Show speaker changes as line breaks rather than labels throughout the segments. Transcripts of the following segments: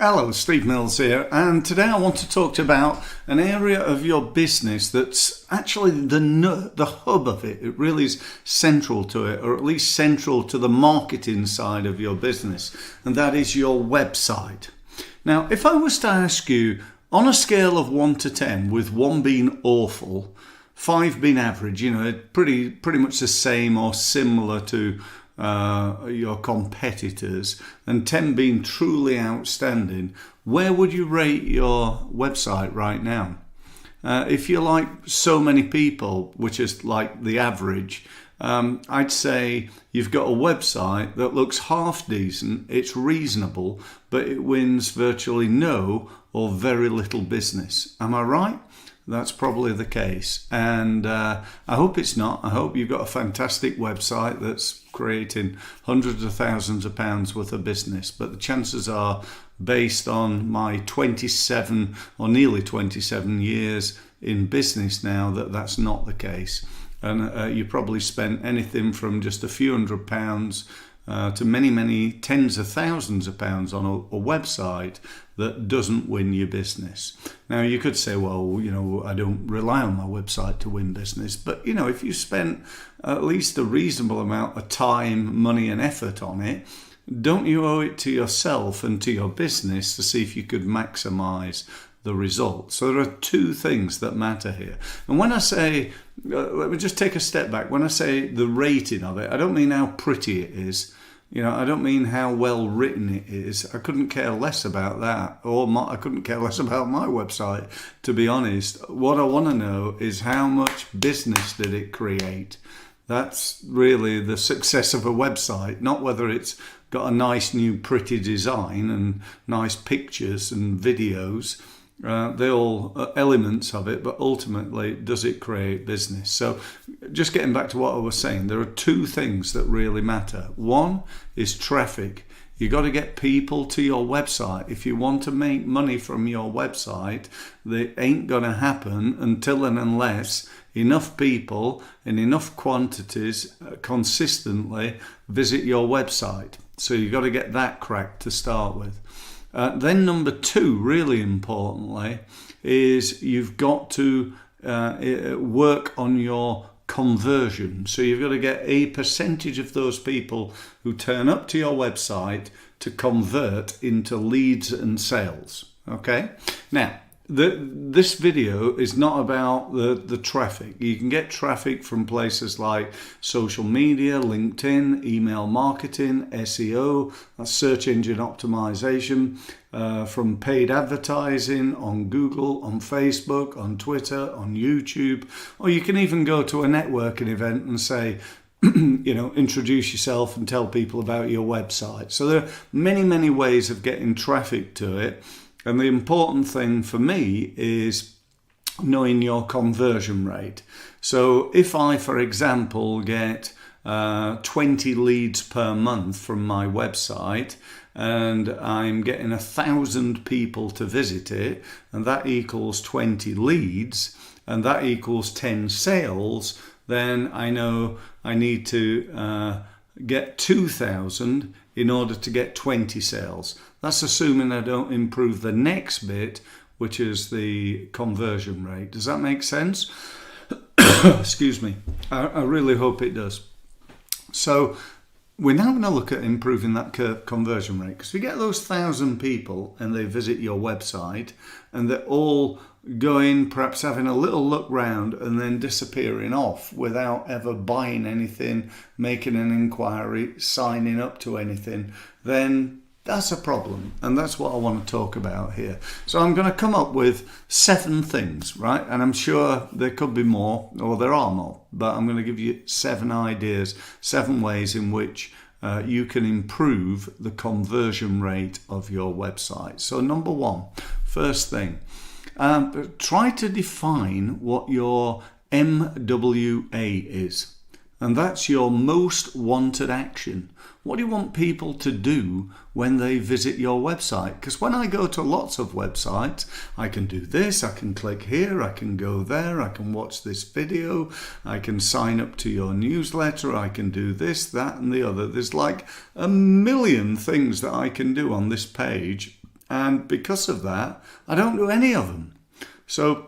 Hello, Steve Mills here, and today I want to talk about an area of your business that's actually the hub of it. It really is central to it, or at least central to the marketing side of your business, and that is your website. Now, if I was to ask you, on a scale of 1 to 10, with 1 being awful, 5 being average, pretty much the same or similar to your competitors, and 10 being truly outstanding, where would you rate your website right now? If you're like so many people, which is like the average, I'd say you've got a website that looks half decent, it's reasonable, but it wins virtually no or very little business. Am I right? That's probably the case, and I hope it's not. I hope you've got a fantastic website that's creating hundreds of thousands of pounds worth of business, but the chances are, based on my 27 or nearly 27 years in business now, that that's not the case. And you probably spent anything from just a few £100 to many tens of thousands of pounds on a website that doesn't win you business. Now, you could say, well, I don't rely on my website to win business, but if you spent at least a reasonable amount of time, money and effort on it, don't you owe it to yourself and to your business to see if you could maximize the results? So there are two things that matter here. And when I say, let me just take a step back. When I say the rating of it, I don't mean how pretty it is. I don't mean how well written it is. I couldn't care less about that, I couldn't care less about my website, to be honest. What I want to know is how much business did it create. That's really the success of a website, not whether it's got a nice new pretty design and nice pictures and videos. They're all elements of it, but ultimately, does it create business? So just getting back to what I was saying, there are two things that really matter. One is traffic. You got to get people to your website. If you want to make money from your website, that ain't going to happen until and unless enough people in enough quantities consistently visit your website. So you got to get that cracked to start with. Then number two, really importantly, is you've got to work on your conversion. So you've got to get a percentage of those people who turn up to your website to convert into leads and sales. Okay? Now, this video is not about the traffic. You can get traffic from places like social media, LinkedIn, email marketing, SEO, that's search engine optimization, from paid advertising on Google, on Facebook, on Twitter, on YouTube, or you can even go to a networking event and say, introduce yourself and tell people about your website. So there are many ways of getting traffic to it. And the important thing for me is knowing your conversion rate. So if I, for example, get 20 leads per month from my website, and I'm getting 1,000 people to visit it, and that equals 20 leads, and that equals 10 sales, then I know I need to get 2,000 in order to get 20 sales. That's assuming I don't improve the next bit, which is the conversion rate. Does that make sense? Excuse me. I really hope it does. So we're now going to look at improving that conversion rate, because we get those 1,000 people and they visit your website and they're all going, perhaps having a little look round and then disappearing off without ever buying anything, making an inquiry, signing up to anything, then that's a problem. And that's what I want to talk about here. So I'm going to come up with 7 things, right? And I'm sure there could be more, or there are more, but I'm going to give you 7 ideas, 7 ways in which you can improve the conversion rate of your website. So number 1, first thing, try to define what your MWA is. And that's your most wanted action. What do you want people to do when they visit your website? Because when I go to lots of websites, I can do this, I can click here, I can go there, I can watch this video, I can sign up to your newsletter, I can do this, that and the other. There's like a million things that I can do on this page. And because of that, I don't do any of them. So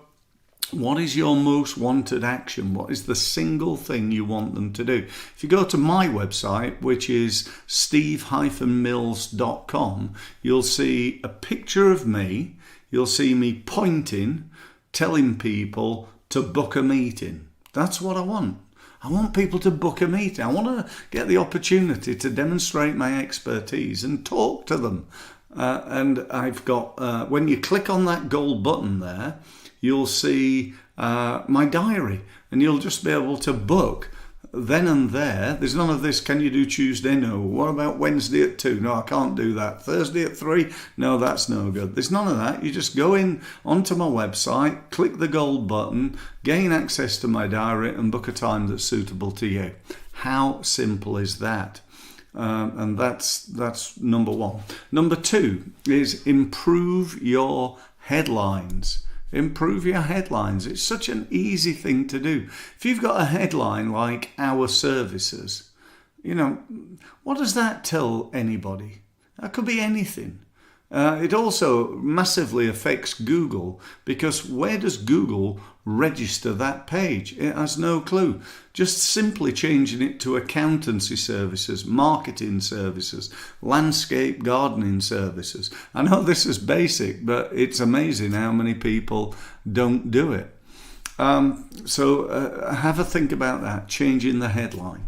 what is your most wanted action? What is the single thing you want them to do? If you go to my website, which is steve-mills.com, you'll see a picture of me. You'll see me pointing, telling people to book a meeting. That's what I want. I want people to book a meeting. I want to get the opportunity to demonstrate my expertise and talk to them. And I've got, when you click on that gold button there, you'll see my diary, and you'll just be able to book then and there. There's none of this, can you do Tuesday? No. What about Wednesday at 2? No, I can't do that. Thursday at 3? No, that's no good. There's none of that. You just go in onto my website, click the gold button, gain access to my diary, and book a time that's suitable to you. How simple is that? And that's number one. Number two is improve your headlines. Improve your headlines. It's such an easy thing to do. If you've got a headline like "Our Services," what does that tell anybody? That could be anything. It also massively affects Google, because where does Google register that page? It has no clue. Just simply changing it to accountancy services, marketing services, landscape gardening services. I know this is basic, but it's amazing how many people don't do it. So have a think about that, changing the headline.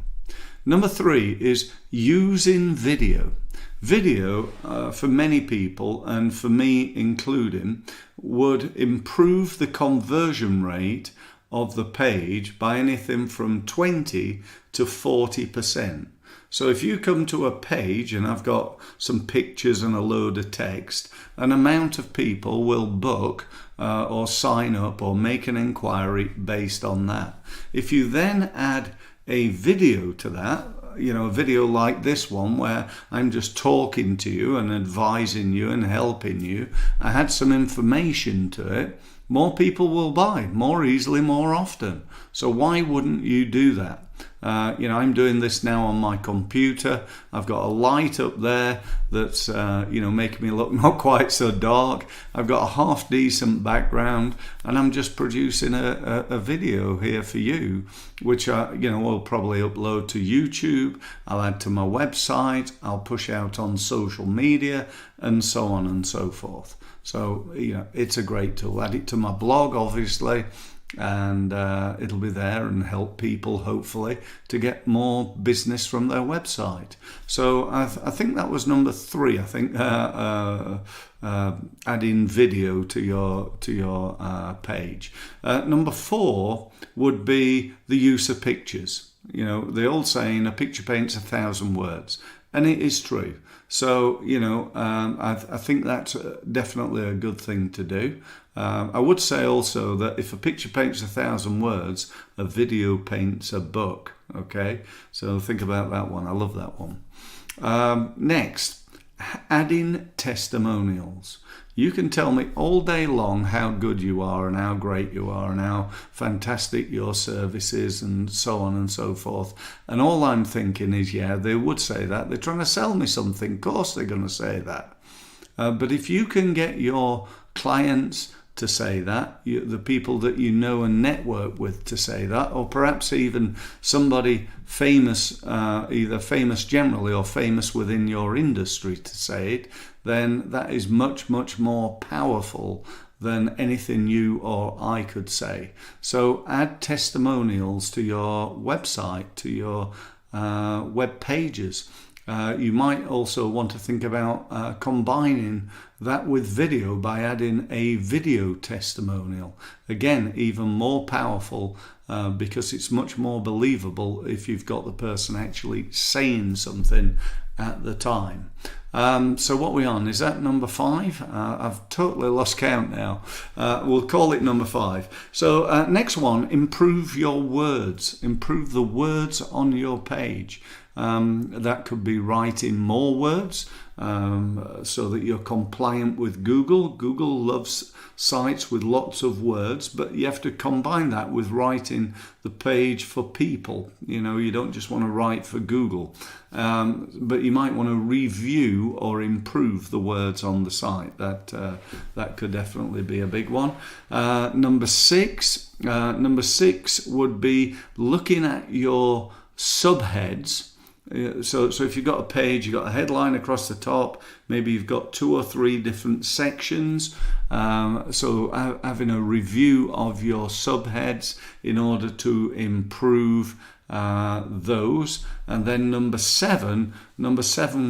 Number 3 is using video. Video, for many people, and for me including, would improve the conversion rate of the page by anything from 20 to 40%. So if you come to a page and I've got some pictures and a load of text, an amount of people will book or sign up or make an inquiry based on that. If you then add a video to that, a video like this one where I'm just talking to you and advising you and helping you, I had some information to it, more people will buy more easily, more often. So why wouldn't you do that? I'm doing this now on my computer. I've got a light up there that's making me look not quite so dark. I've got a half decent background, and I'm just producing a video here for you, which we'll probably upload to YouTube. I'll add to my website. I'll push out on social media, and so on and so forth. So it's a great tool. Add it to my blog, obviously, and it'll be there and help people, hopefully, to get more business from their website. So I think that was number 3. I think adding video to your page. Number 4 would be the use of pictures. The old saying, a picture paints 1,000 words, and it is true. So, I think that's definitely a good thing to do. I would say also that if a picture paints 1,000 words, a video paints a book. Okay, so think about that one. I love that one. Next, adding testimonials. You can tell me all day long how good you are and how great you are and how fantastic your service is and so on and so forth. And all I'm thinking is, yeah, they would say that. They're trying to sell me something. Of course they're going to say that. But if you can get your clients to say that, the people that you know and network with to say that, or perhaps even somebody famous, either famous generally or famous within your industry to say it, then that is much, much more powerful than anything you or I could say. So add testimonials to your website, to your web pages. You might also want to think about combining that with video by adding a video testimonial. Again, even more powerful because it's much more believable if you've got the person actually saying something at the time. So what are we on? Is that number 5? I've totally lost count now. We'll call it number 5. So next one, improve your words. Improve the words on your page. That could be writing more words so that you're compliant with Google. Google loves sites with lots of words, but you have to combine that with writing the page for people. You don't just want to write for Google, but you might want to review or improve the words on the site. That could definitely be a big one. Number six would be looking at your subheads. So if you've got a page, you've got a headline across the top, maybe you've got 2 or 3 different sections. So having a review of your subheads in order to improve those. And then number seven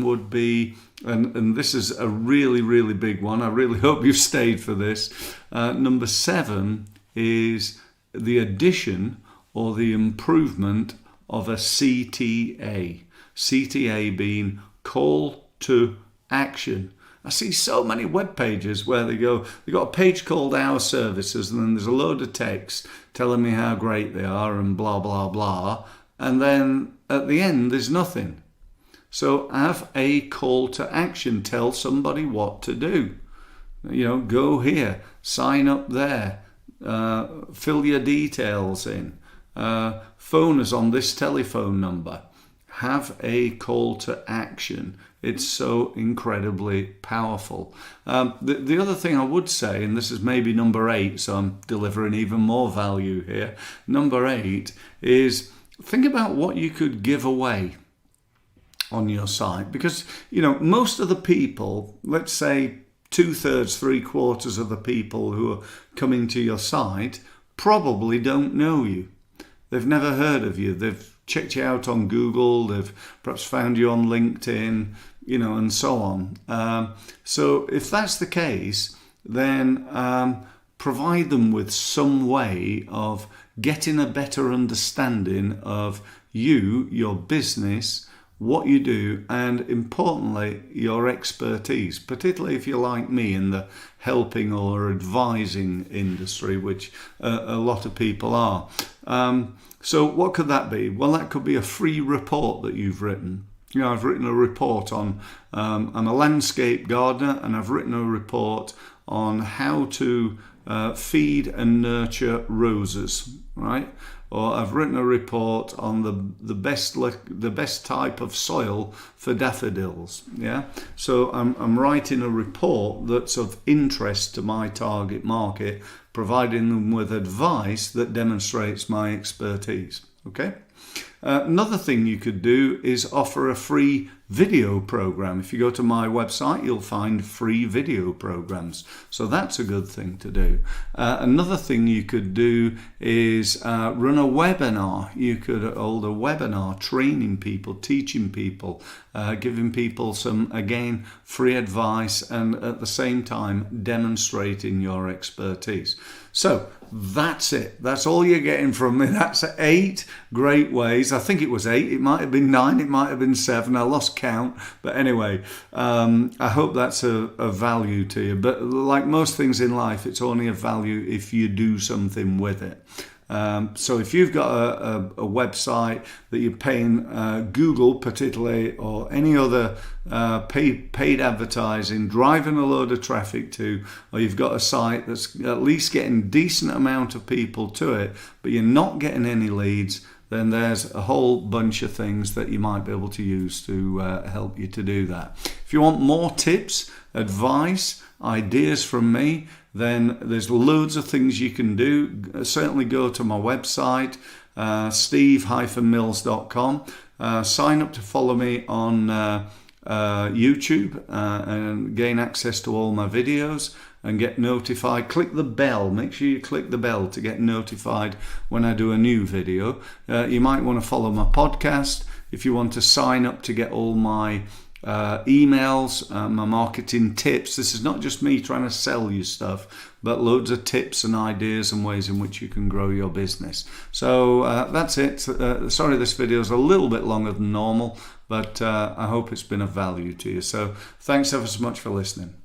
would be, and this is a really, really big one. I really hope you've stayed for this. Number 7 is the addition or the improvement of a CTA. CTA being call to action. I see so many web pages where they've got a page called Our Services, and then there's a load of text telling me how great they are and blah, blah, blah. And then at the end, there's nothing. So have a call to action. Tell somebody what to do. Go here, sign up there, fill your details in, phone us on this telephone number. Have a call to action. It's so incredibly powerful. The other thing I would say, and this is maybe number 8, so I'm delivering even more value here. Number 8 is think about what you could give away on your site, because most of the people, let's say 2/3, 3/4 of the people who are coming to your site probably don't know you. They've never heard of you. They've checked you out on Google. They've perhaps found you on LinkedIn, and so on. So if that's the case, then provide them with some way of getting a better understanding of you, your business, what you do, and importantly, your expertise, particularly if you're like me in the helping or advising industry, which a lot of people are. So what could that be? Well, that could be a free report that you've written. I've written a report on, I'm a landscape gardener, and I've written a report on how to feed and nurture roses, right? Or I've written a report on the best type of soil for daffodils. Yeah. So I'm writing a report that's of interest to my target market, providing them with advice that demonstrates my expertise. Okay. Another thing you could do is offer a free video program. If you go to my website, you'll find free video programs. So that's a good thing to do. Another thing you could do is run a webinar. You could hold a webinar training people, teaching people, giving people some, again, free advice, and at the same time demonstrating your expertise. So that's it. That's all you're getting from me. That's 8 great ways. I think it was 8. It might have been 9. It might have been 7. I lost count. But anyway, I hope that's a value to you. But like most things in life, it's only a value if you do something with it. So if you've got a website that you're paying Google particularly, or any other paid advertising, driving a load of traffic to, or you've got a site that's at least getting decent amount of people to it, but you're not getting any leads, then there's a whole bunch of things that you might be able to use to help you to do that. If you want more tips, advice, ideas from me, then there's loads of things you can do. Certainly go to my website, steve-mills.com. Sign up to follow me on YouTube and gain access to all my videos and get notified. Click the bell. Make sure you click the bell to get notified when I do a new video. You might want to follow my podcast. If you want to sign up to get all my emails, my marketing tips. This is not just me trying to sell you stuff, but loads of tips and ideas and ways in which you can grow your business. So that's it. Sorry this video is a little bit longer than normal, but I hope it's been of value to you. So thanks ever so much for listening.